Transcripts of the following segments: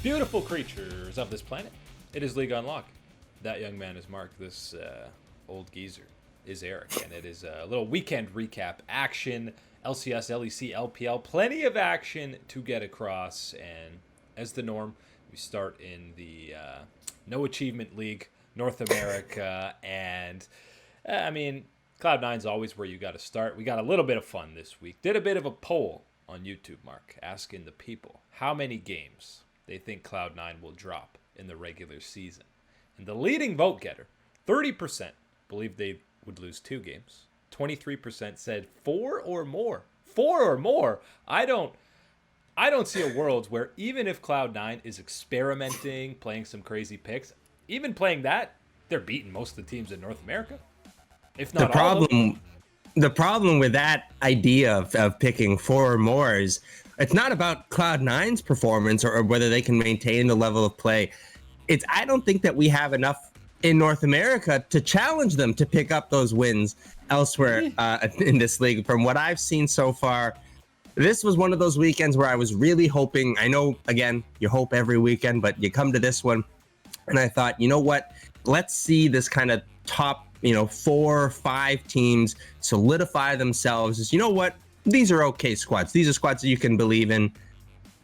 Beautiful creatures of this planet. It is League Unlock. That young man is Mark. This old geezer is Eric. And it is a little weekend recap action. LCS, LEC, LPL. Plenty of action to get across. And as the norm, we start in the No Achievement League, North America. And, Cloud9's always where you got to start. We got a little bit of fun this week. Did a bit of a poll on YouTube, Mark, asking the people how many games they think Cloud9 will drop in the regular season. And the leading vote getter, 30%, believed they would lose 2 games. 23% said 4 or more. 4 or more. I don't see a world where even if Cloud9 is experimenting, playing some crazy picks, even playing that, they're beating most of the teams in North America. If not all of them. The problem with that idea of picking 4 or more is it's not about Cloud9's performance or whether they can maintain the level of play. I don't think that we have enough in North America to challenge them to pick up those wins elsewhere in this league. From what I've seen so far, this was one of those weekends where I was really hoping. I know, again, you hope every weekend, but you come to this one, and I thought, you know what? Let's see this kind of top 4 or 5 teams solidify themselves as, you know what, these are okay squads. These are squads that you can believe in.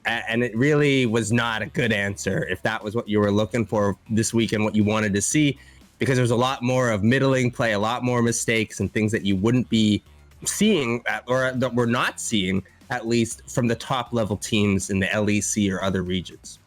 And it really was not a good answer if that was what you were looking for this weekend, what you wanted to see, because there's a lot more of middling play, a lot more mistakes and things that you wouldn't be seeing or that we're not seeing, at least from the top level teams in the LEC or other regions.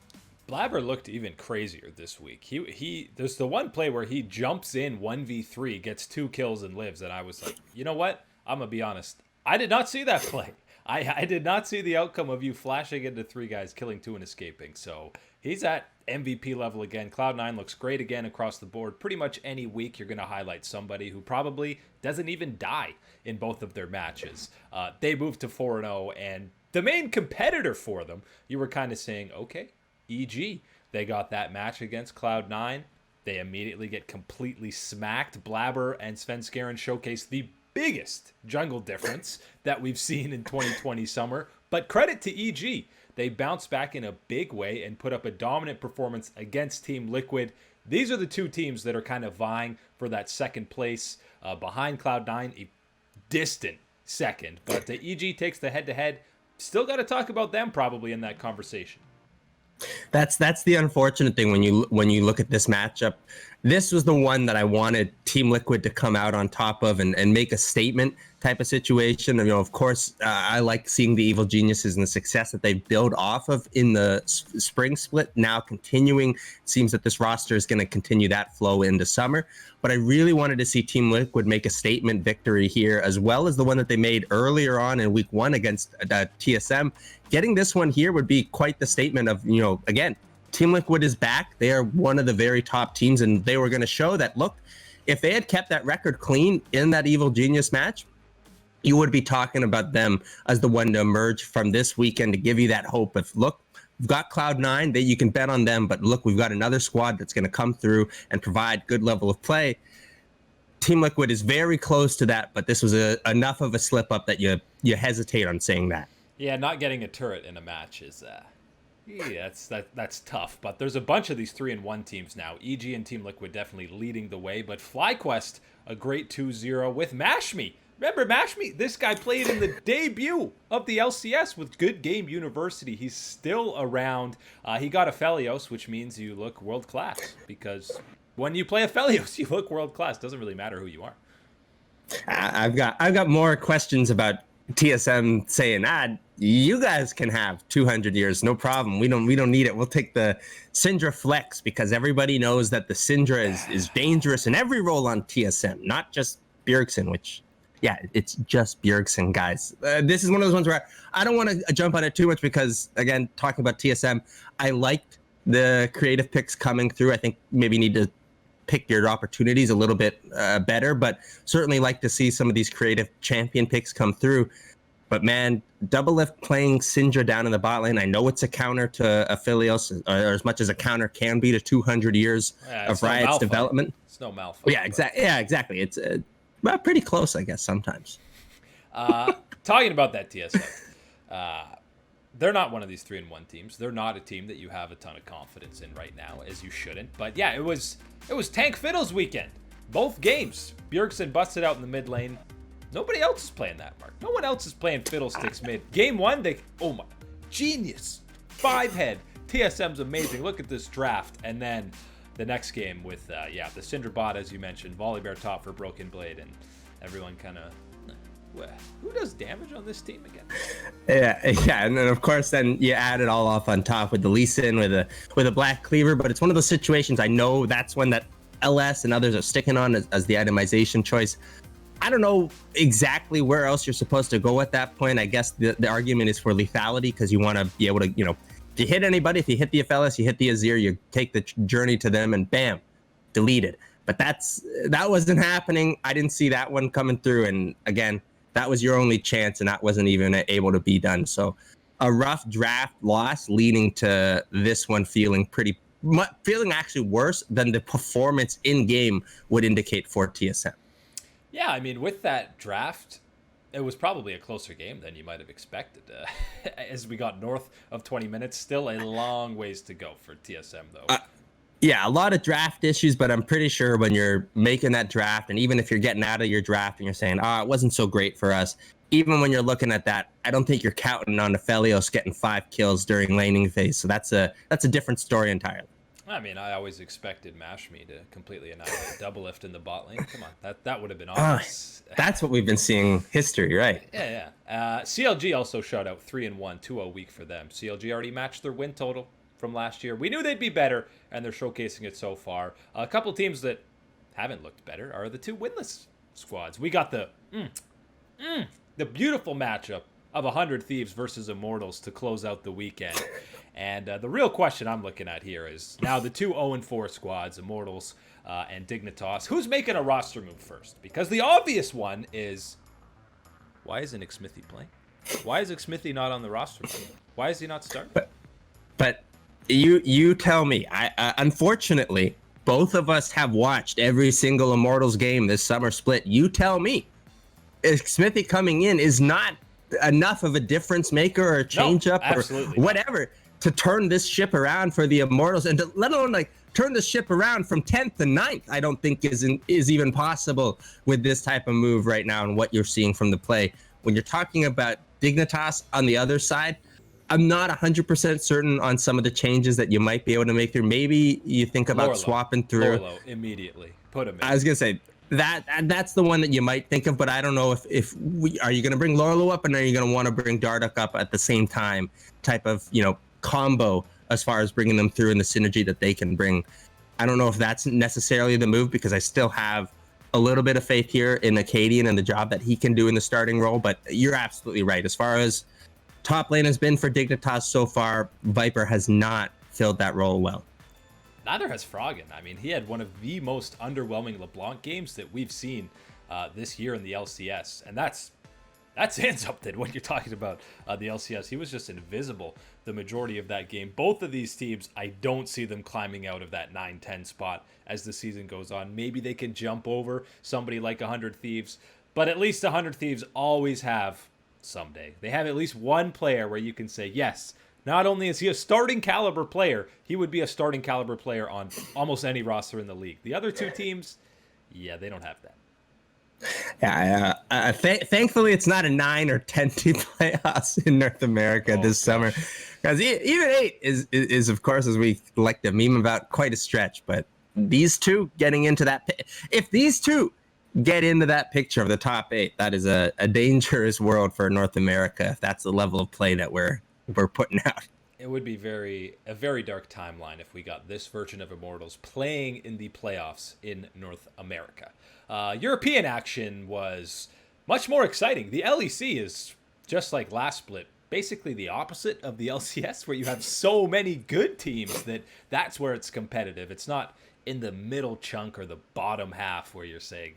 Blabber looked even crazier this week. He there's the one play where he jumps in 1v3, gets 2 kills and lives, and I was like, you know what? I'm gonna be honest. I did not see that play. I did not see the outcome of you flashing into 3 guys, killing 2 and escaping. So he's at MVP level again. Cloud9 looks great again across the board. Pretty much any week you're going to highlight somebody who probably doesn't even die in both of their matches. They moved to 4-0, and the main competitor for them, you were kind of saying, okay, EG, they got that match against Cloud9. They immediately get completely smacked. Blabber and Svenskeren showcase the biggest jungle difference that we've seen in 2020 summer. But credit to EG. They bounced back in a big way and put up a dominant performance against Team Liquid. These are the 2 teams that are kind of vying for that second place behind Cloud9, a distant second. But EG takes the head-to-head. Still got to talk about them probably in that conversation. That's the unfortunate thing when you look at this matchup. This was the one that I wanted Team Liquid to come out on top of and make a statement type of situation. Of course, I like seeing the Evil Geniuses and the success that they build off of in the spring split. Now continuing, it seems that this roster is going to continue that flow into summer. But I really wanted to see Team Liquid make a statement victory here, as well as the one that they made earlier on in week 1 against TSM. Getting this one here would be quite the statement of, again, Team Liquid is back. They are one of the very top teams, and they were going to show that, look, if they had kept that record clean in that Evil Genius match, you would be talking about them as the one to emerge from this weekend to give you that hope of, look, we've got Cloud9 that you can bet on them, but look, we've got another squad that's going to come through and provide good level of play. Team Liquid is very close to that, but this was enough of a slip up that you hesitate on saying that. Yeah, not getting a turret in a match is that's tough. But there's a bunch of these 3-1 teams now. EG and Team Liquid definitely leading the way, but FlyQuest a great 2-0 with Mashme. Remember Mashme? This guy played in the debut of the LCS with Good Game University. He's still around. He got Aphelios, which means you look world class, because when you play Aphelios, you look world class. Doesn't really matter who you are. I've got more questions about TSM saying, you guys can have 200 years, no problem. We don't need it. We'll take the Syndra flex, because everybody knows that the Syndra is dangerous in every role on TSM, not just Bjergsen, which, yeah, it's just Bjergsen, guys. This is one of those ones where I don't want to jump on it too much because, again, talking about TSM, I liked the creative picks coming through. I think maybe you need to pick your opportunities a little bit better, but certainly like to see some of these creative champion picks come through. But man, Double Lift playing Syndra down in the bot lane, I know it's a counter to Aphelios, or as much as a counter can be to 200 years of Riot's development. It's no malfight. Yeah, exactly. It's pretty close, I guess, sometimes. Talking about that TSM, they're not one of these 3-1 teams. They're not a team that you have a ton of confidence in right now, as you shouldn't. But yeah, it was Tank Fiddles weekend. Both games. Bjergsen busted out in the mid lane. Nobody else is playing that, Mark. No one else is playing Fiddlesticks mid. Game 1, oh my, genius. 5-head. TSM's amazing. Look at this draft. And then the next game with, the Syndra bot, as you mentioned. Volibear top for Broken Blade. And everyone kind of... Who does damage on this team again? Yeah, and then of course, then you add it all off on top with the Lee Sin with a Black Cleaver. But it's one of those situations. I know that's one that LS and others are sticking on as the itemization choice. I don't know exactly where else you're supposed to go at that point. I guess the argument is for lethality because you want to be able to, if you hit anybody, if you hit the FLS, you hit the Azir, you take the journey to them, and bam, deleted. But that wasn't happening. I didn't see that one coming through, and again, that was your only chance, and that wasn't even able to be done. So a rough draft loss leading to this one feeling actually worse than the performance in game would indicate for TSM. Yeah, I mean, with that draft, it was probably a closer game than you might have expected. As we got north of 20 minutes, still a long ways to go for TSM, though. Yeah, a lot of draft issues, but I'm pretty sure when you're making that draft, and even if you're getting out of your draft and you're saying, it wasn't so great for us, even when you're looking at that, I don't think you're counting on Aphelios getting 5 kills during laning phase. So that's a different story entirely. I mean, I always expected Mashme to completely annihilate double lift in the bot lane. Come on, that would have been obvious. That's what we've been seeing history, right? Yeah. CLG also shot out 3-1, 2-0 week for them. CLG already matched their win total from last year. We knew they'd be better, and they're showcasing it so far. A couple teams that haven't looked better are the 2 winless squads. We got the beautiful matchup of 100 Thieves versus Immortals to close out the weekend. And the real question I'm looking at here is now the 2 0-4 squads, Immortals and Dignitas. Who's making a roster move first? Because the obvious one is, why isn't Xmithy playing? Why is Xmithy not on the roster? Why is he not starting? But you tell me. I unfortunately, both of us have watched every single Immortals game this summer split. You tell me, Xmithy coming in is not enough of a difference maker or a change up or whatever to turn this ship around for the Immortals, and to, let alone turn the ship around from 10th to 9th, I don't think is even possible with this type of move right now and what you're seeing from the play. When you're talking about Dignitas on the other side, I'm not 100% certain on some of the changes that you might be able to make through. Maybe you think about swapping through. Lorlo, immediately. Put him in. I was going to say, that's the one that you might think of, but I don't know if are you going to bring Lorlo up, and are you going to want to bring Dardoch up at the same time type of, combo as far as bringing them through and the synergy that they can bring. I don't know if that's necessarily the move, because I still have a little bit of faith here in Acadian and the job that he can do in the starting role, but you're absolutely right. As far as top lane has been for Dignitas so far, Viper has not filled that role well. Neither has Froggen. I mean, he had one of the most underwhelming LeBlanc games that we've seen this year in the LCS, and that's saying something when you're talking about the LCS. He was just invisible the majority of that game. Both of these teams, I don't see them climbing out of that 9-10 spot as the season goes on. Maybe they can jump over somebody like 100 Thieves, but at least 100 Thieves always have someday. They have at least one player where you can say, yes, not only is he a starting caliber player, he would be a starting caliber player on almost any roster in the league. The other two teams, yeah, they don't have that. Yeah, thankfully it's not a 9 or 10 team playoffs in North America this summer, because even 8 is of course, as we like to meme about, quite a stretch. But these two getting into that, if these two get into that picture of the top 8, that is a dangerous world for North America, if that's the level of play that we're putting out. It would be a very dark timeline if we got this version of Immortals playing in the playoffs in North America. European action was much more exciting. The LEC is, just like last split, basically the opposite of the LCS, where you have so many good teams that's where it's competitive. It's not in the middle chunk or the bottom half where you're saying,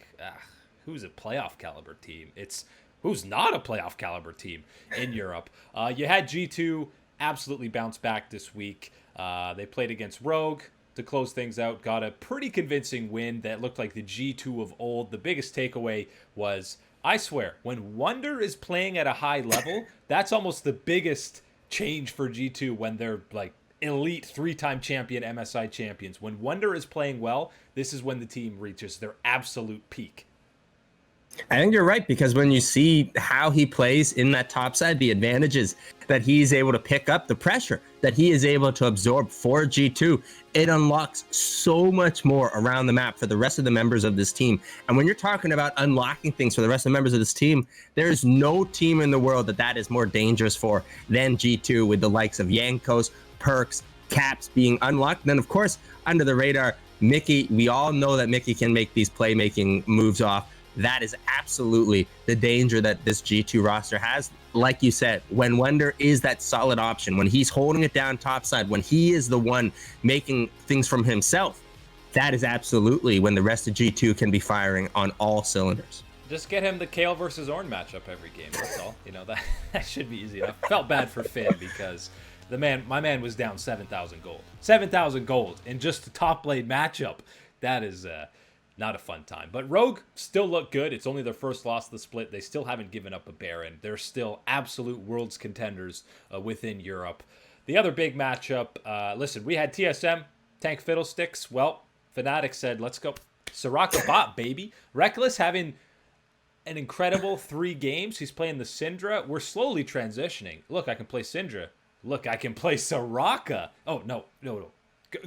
who's a playoff caliber team? It's who's not a playoff caliber team in Europe. You had G2 absolutely bounce back this week. They played against Rogue to close things out, got a pretty convincing win that looked like the G2 of old. The biggest takeaway was, I swear, when Wonder is playing at a high level, that's almost the biggest change for G2 when they're like elite 3-time champion MSI champions. When Wonder is playing well, this is when the team reaches their absolute peak. I think you're right, because when you see how he plays in that top side, the advantages that he's able to pick up, the pressure that he is able to absorb for G2, it unlocks so much more around the map for the rest of the members of this team. And when you're talking about unlocking things for the rest of the members of this team, there's no team in the world that is more dangerous for than G2, with the likes of Yankos, Perks, Caps being unlocked. Then, of course, under the radar, Mickey. We all know that Mickey can make these playmaking moves off. That is absolutely the danger that this G2 roster has. Like you said, when Wonder is that solid option, when he's holding it down topside, when he is the one making things from himself, that is absolutely when the rest of G2 can be firing on all cylinders. Just get him the Kale versus Ornn matchup every game. That's all. That should be easy enough. Felt bad for Finn because my man was down 7,000 gold. 7,000 gold in just a top lane matchup. That is not a fun time. But Rogue still look good. It's only their first loss of the split. They still haven't given up a Baron. They're still absolute world's contenders within Europe. The other big matchup, listen, we had TSM, Tank Fiddlesticks. Well, Fnatic said, let's go. Soraka bot, baby. Reckless having an incredible 3 games. He's playing the Syndra. We're slowly transitioning. Look, I can play Syndra. Look, I can play Soraka. Oh, no.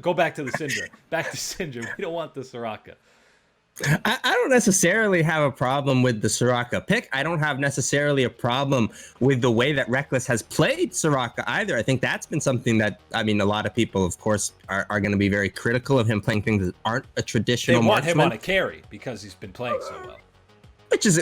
Go back to the Syndra. Back to Syndra. We don't want the Soraka. I don't necessarily have a problem with the Soraka pick. I don't have necessarily a problem with the way that Reckless has played Soraka either. I think that's been something that, I mean, a lot of people, of course, are going to be very critical of him playing things that aren't a traditional They want marksman. him on a carry because he's been playing so well.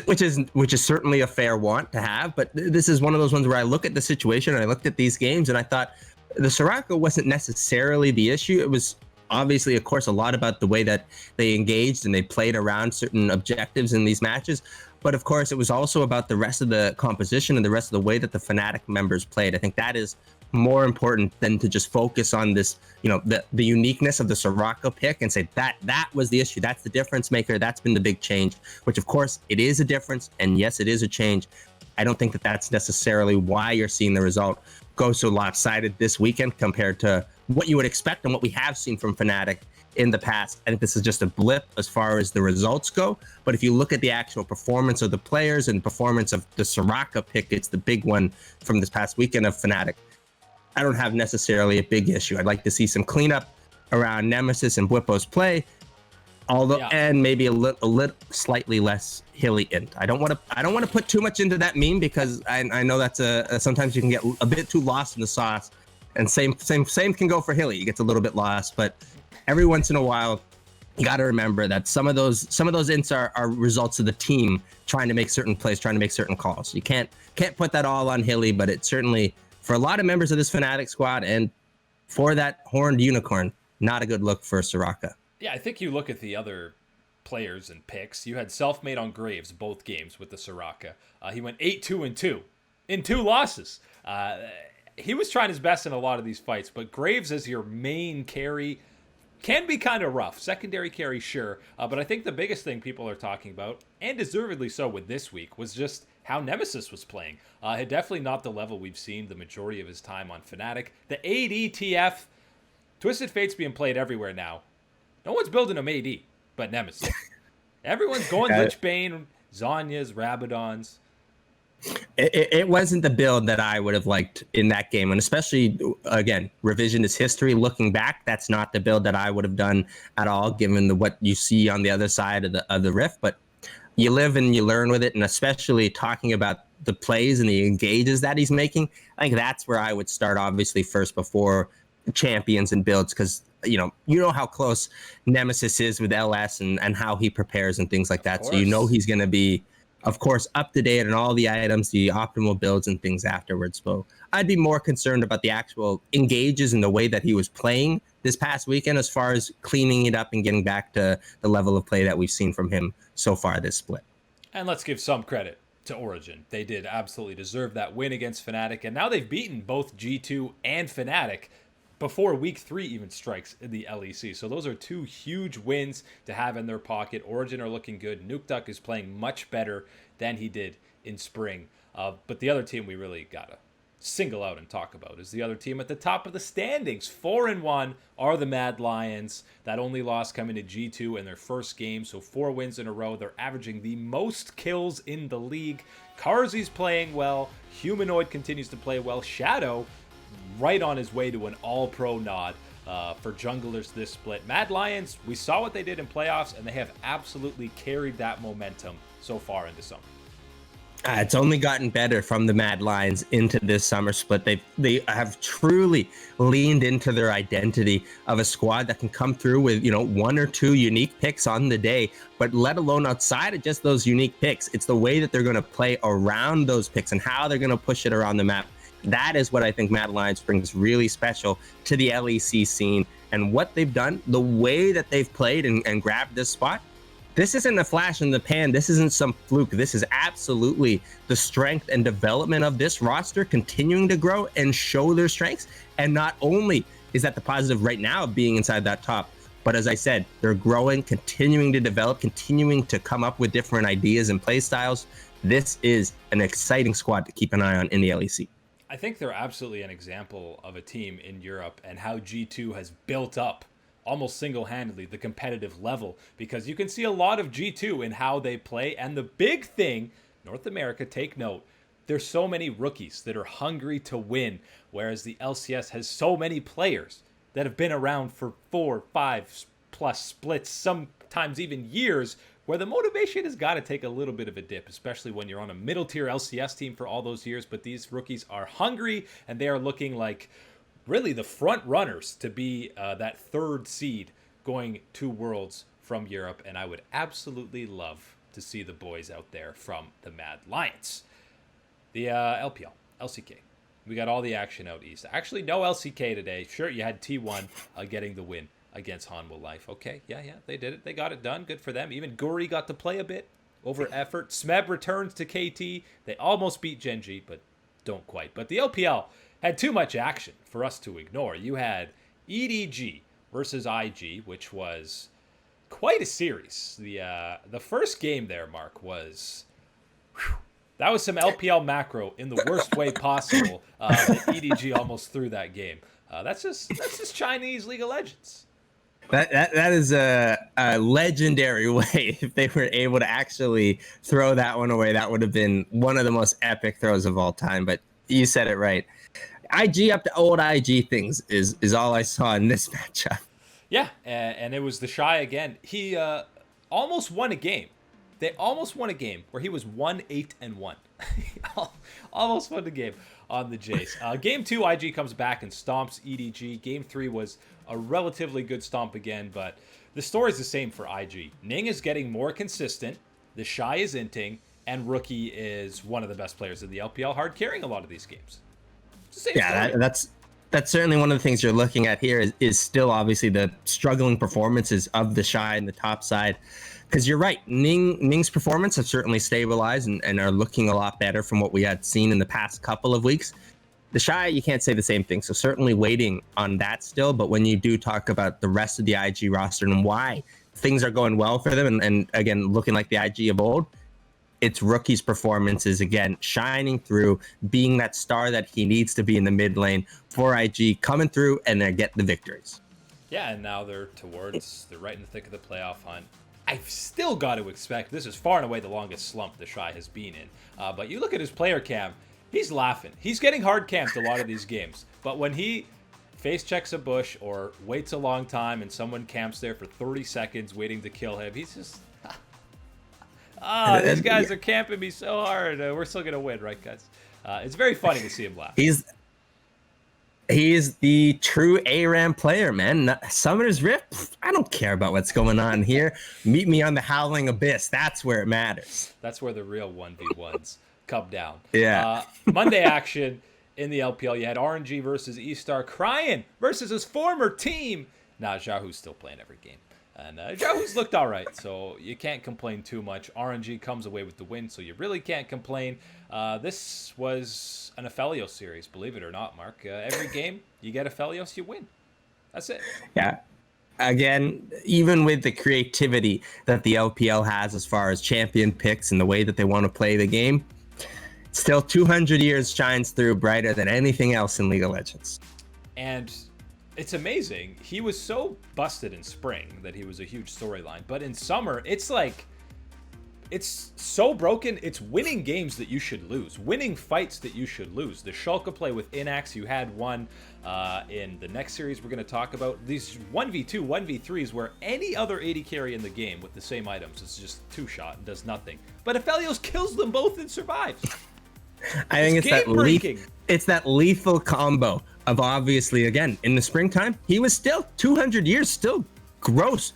Which is certainly a fair want to have, but this is one of those ones where I look at the situation and I looked at these games and I thought the Soraka wasn't necessarily the issue. It was obviously, of course, a lot about the way that they engaged and they played around certain objectives in these matches. But of course, it was also about the rest of the composition and the rest of the way that the Fnatic members played. I think that is more important than to just focus on this, the uniqueness of the Soraka pick and say that was the issue. That's the difference maker. That's been the big change, which of course it is a difference. And yes, it is a change. I don't think that that's necessarily why you're seeing the result go so lopsided this weekend compared to what you would expect and what we have seen from Fnatic in the past. I think this is just a blip as far as the results go. But if you look at the actual performance of the players and performance of the Soraka pick, it's the big one from this past weekend of Fnatic. I don't have necessarily a big issue. I'd like to see some cleanup around Nemesis and Bwipo's play, and maybe a little slightly less hilly int. I don't want to put too much into that meme because I know that's sometimes you can get a bit too lost in the sauce. And same can go for hilly. It gets a little bit lost, but every once in a while, you got to remember that some of those ints are results of the team trying to make certain plays, trying to make certain calls. You can't put that all on hilly, but it certainly, for a lot of members of this Fnatic squad and for that horned unicorn, not a good look for Soraka. Yeah, I think you look at the other players and picks. You had Selfmade on Graves both games with the Soraka. He went 8-2-2 in 2 losses. He was trying his best in a lot of these fights, but Graves as your main carry can be kind of rough. Secondary carry, sure. But I think the biggest thing people are talking about, and deservedly so with this week, was just how Nemesis was playing. Definitely not the level we've seen the majority of his time on Fnatic. The ADTF, Twisted Fate's being played everywhere now. No one's building him AD, but Nemesis. Everyone's going Lich Bane, Zhonya's, Rabadon's. It wasn't the build that I would have liked in that game. And especially, again, revisionist history, looking back, that's not the build that I would have done at all, given what you see on the other side of the rift. But you live and you learn with it. And especially talking about the plays and the engages that he's making, I think that's where I would start, obviously, first before champions and builds, because you know how close Nemesis is with LS and how he prepares and things like that. So he's going to be, of course, up to date on all the items, the optimal builds and things afterwards. So I'd be more concerned about the actual engages and the way that he was playing this past weekend as far as cleaning it up and getting back to the level of play that we've seen from him so far this split. And let's give some credit to Origin. They did absolutely deserve that win against Fnatic, and now they've beaten both G2 and Fnatic before week 3 even strikes in the LEC. So those are 2 huge wins to have in their pocket. Origin are looking good. Nukeduck is playing much better than he did in spring. But the other team we really gotta single out and talk about is the other team at the top of the standings. 4-1 are the Mad Lions. That only loss coming to G2 in their first game, so 4 wins in a row. They're averaging the most kills in the league. Karzi's playing well. Humanoid continues to play well. Shadow right on his way to an all-pro nod for junglers this split. Mad Lions, we saw what they did in playoffs, and they have absolutely carried that momentum so far into summer. It's only gotten better from the Mad Lions into this summer split. They have truly leaned into their identity of a squad that can come through with, 1 or 2 unique picks on the day, but let alone outside of just those unique picks, it's the way that they're going to play around those picks and how they're going to push it around the map. That is what I think Mad Lions brings really special to the LEC scene, and what they've done, the way that they've played and grabbed this spot. This isn't a flash in the pan. This isn't some fluke. This is absolutely the strength and development of this roster continuing to grow and show their strengths. And not only is that the positive right now of being inside that top, but as I said, they're growing, continuing to develop, continuing to come up with different ideas and play styles. This is an exciting squad to keep an eye on in the LEC. I think they're absolutely an example of a team in Europe and how G2 has built up almost single-handedly the competitive level, because you can see a lot of G2 in how they play. And the big thing, North America, take note, there's so many rookies that are hungry to win, whereas the LCS has so many players that have been around for 4, 5 plus splits, sometimes even years, where the motivation has got to take a little bit of a dip, especially when you're on a middle tier LCS team for all those years. But these rookies are hungry, and they are looking like really the front runners to be that 3rd seed going to Worlds from Europe. And I would absolutely love to see the boys out there from the Mad Lions. The LPL, LCK. We got all the action out east. Actually, no LCK today. Sure, you had T1 getting the win against Hanwha Life. Okay, yeah, they did it. They got it done. Good for them. Even Guri got to play a bit over effort. Smeb returns to KT. They almost beat Genji, but don't quite. But the LPL had too much action for us to ignore. You had EDG versus IG, which was quite a series. The first game there, Mark, was... that was some LPL macro in the worst way possible. EDG almost threw that game. That's just Chinese League of Legends. That is a legendary way. If they were able to actually throw that one away, that would have been one of the most epic throws of all time. But you said it right. IG up to old IG things is all I saw in this matchup. Yeah, and it was the Shy again. He almost won a game. They almost won a game where he was 1-8-1. Almost won the game on the Jace. Game 2, IG comes back and stomps EDG. Game 3 was a relatively good stomp again, but the story's the same for IG. Ning is getting more consistent. The Shy is inting, and Rookie is one of the best players in the LPL, hard carrying a lot of these games. Yeah, that's certainly one of the things you're looking at here is still obviously the struggling performances of the Shy in the top side. Because you're right, Ning's performance has certainly stabilized and are looking a lot better from what we had seen in the past couple of weeks. The Shy, you can't say the same thing. So certainly waiting on that still. But when you do talk about the rest of the IG roster and why things are going well for them and again, looking like the IG of old, it's Rookie's performances, again, shining through, being that star that he needs to be in the mid lane for IG, coming through, and they get the victories. Yeah, and now they're right in the thick of the playoff hunt. I've still got to expect, this is far and away the longest slump the Shy has been in. But you look at his player cam, he's laughing. He's getting hard camped a lot of these games. But when he face checks a bush or waits a long time and someone camps there for 30 seconds waiting to kill him, he's just... these guys are camping me so hard. We're still going to win, right, guys? It's very funny to see him laugh. He's the true ARAM player, man. Summoner's Rift, I don't care about what's going on here. Meet me on the Howling Abyss. That's where it matters. That's where the real 1v1s come down. Yeah. Monday action in the LPL. You had RNG versus eStar. Crying versus his former team. Nah, Jahu's still playing every game. And Jahu's looked all right, so you can't complain too much. RNG comes away with the win, so you really can't complain. This was an Aphelios series, believe it or not, Mark. Every game, you get Aphelios, you win. That's it. Yeah. Again, even with the creativity that the LPL has as far as champion picks and the way that they want to play the game, Still 200 years shines through brighter than anything else in League of Legends. And it's amazing. He was so busted in spring that he was a huge storyline. But in summer, it's like, it's so broken. It's winning games that you should lose, winning fights that you should lose. The Shulka play with Inax, you had one in the next series we're going to talk about. These 1v2, 1v3s where any other AD carry in the game with the same items is just two-shot and does nothing. But Aphelios kills them both and survives. I think it's that lethal combo of, obviously, again, in the springtime, he was still 200 years, still gross.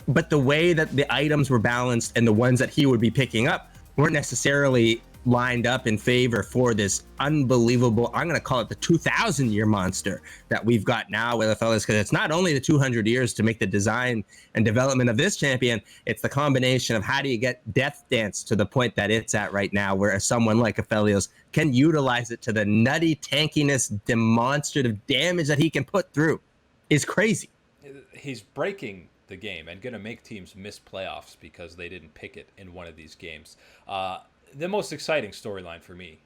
But the way that the items were balanced and the ones that he would be picking up weren't necessarily lined up in favor for this unbelievable, I'm going to call it the 2,000-year monster that we've got now with Aphelios, because it's not only the 200 years to make the design and development of this champion, it's the combination of how do you get Death Dance to the point that it's at right now, where someone like Aphelios can utilize it to the nutty tankiness, demonstrative damage that he can put through is crazy. He's breaking the game and going to make teams miss playoffs because they didn't pick it in one of these games. The most exciting storyline for me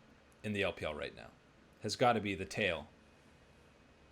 in the LPL right now has got to be the tale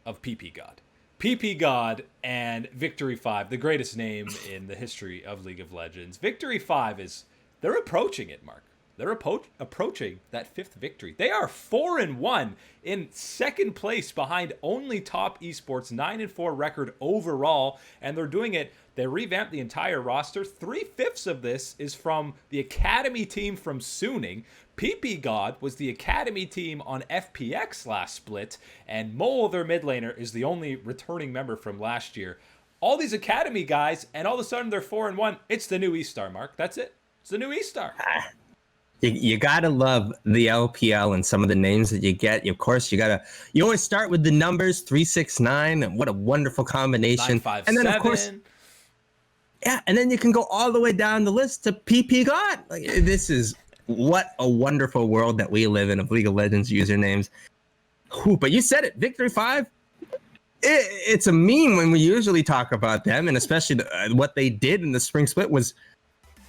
of PP God. PP God and Victory 5, the greatest name in the history of League of Legends. Victory 5 they're approaching it, Mark. They're approaching that 5th victory. They are 4-1 in second place behind only Top Esports, 9-4 record overall, and they're doing it. They revamped the entire roster. 3/5 of this is from the academy team from Suning. PP God was the academy team on FPX last split, and Mole, their mid laner, is the only returning member from last year. All these academy guys, and all of a sudden they're 4-1. It's the new E-Star, Mark. That's it. It's the new E-Star. You gotta love the LPL and some of the names that you get. Of course, you always start with the numbers 369. And what a wonderful combination! 957. And then of course, yeah, and then you can go all the way down the list to PP God. Like, this is what a wonderful world that we live in of League of Legends usernames. Whew, but you said it, Victory 5. It's a meme when we usually talk about them, and especially what they did in the spring split was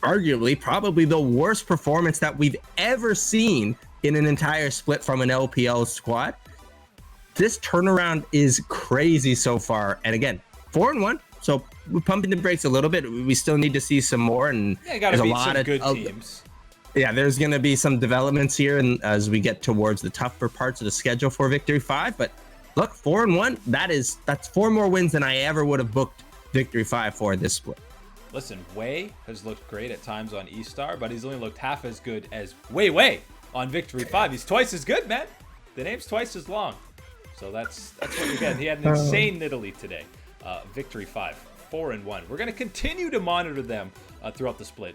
arguably probably the worst performance that we've ever seen in an entire split from an LPL squad. This turnaround is crazy so far. And again, 4-1. So we're pumping the brakes a little bit. We still need to see some more. And there's a lot of good teams. Yeah, there's going to be some developments here, and as we get towards the tougher parts of the schedule for Victory 5. But look, 4-1. That's 4 more wins than I ever would have booked Victory 5 for this split. Listen, Wei has looked great at times on E-Star, but he's only looked half as good as Wei on Victory 5. He's twice as good, man. The name's twice as long. So that's what we get. He had an insane Nidalee today. Victory 5, 4-1. We're going to continue to monitor them throughout the split.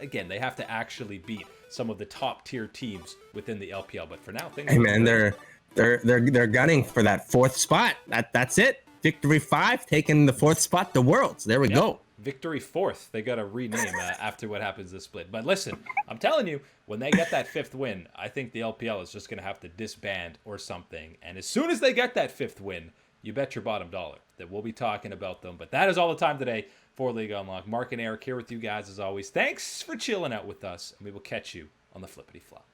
Again, they have to actually beat some of the top tier teams within the LPL. But for now, things. Hey man, they're gunning for that 4th spot. That's it. Victory 5 taking the 4th spot, the Worlds. There we go. Victory 4th. They got to rename after what happens this split. But listen, I'm telling you, when they get that 5th win, I think the LPL is just going to have to disband or something. And as soon as they get that 5th win, you bet your bottom dollar that we'll be talking about them. But that is all the time today for League Unlocked. Mark and Eric here with you guys as always. Thanks for chilling out with us, and we will catch you on the flippity flop.